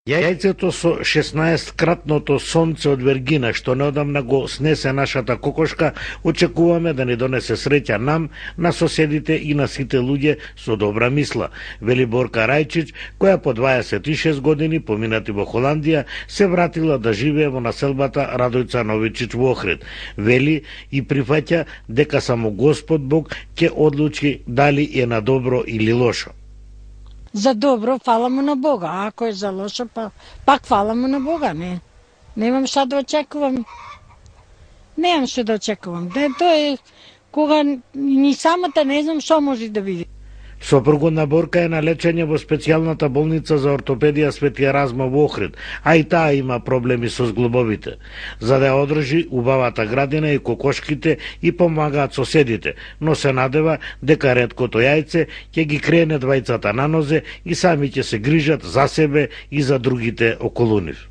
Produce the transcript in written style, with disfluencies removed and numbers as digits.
Јајцето со 16-кратното сонце од Вергина, што неодамна го снесе нашата кокошка, очекуваме да ни донесе среќа нам, на соседите и на сите луѓе со добра мисла, вели Борка Рајчич, која по 26 години поминати во Холандија се вратила да живее во населбата Радојца Новичич во Охрид. Вели и прифаќа дека само Господ Бог ќе одлучи дали е на добро или лошо. За добро, фала му на Бога, а ако е за лошо, пак фала му на Бога, не. Немам šta да очекувам. Немам што да очекувам. Тоа е кога ни самата не знам што може да види. Сопругот на Борка е на лечење во специјалната болница за ортопедија Свети Еразма во Охрид, а и таа има проблеми со зглобовите. За да ја одржи убавата градина и кокошките и помагаат соседите, но се надева дека реткото јајце ќе ги крене двајцата на нозе и сами ќе се грижат за себе и за другите околу нив.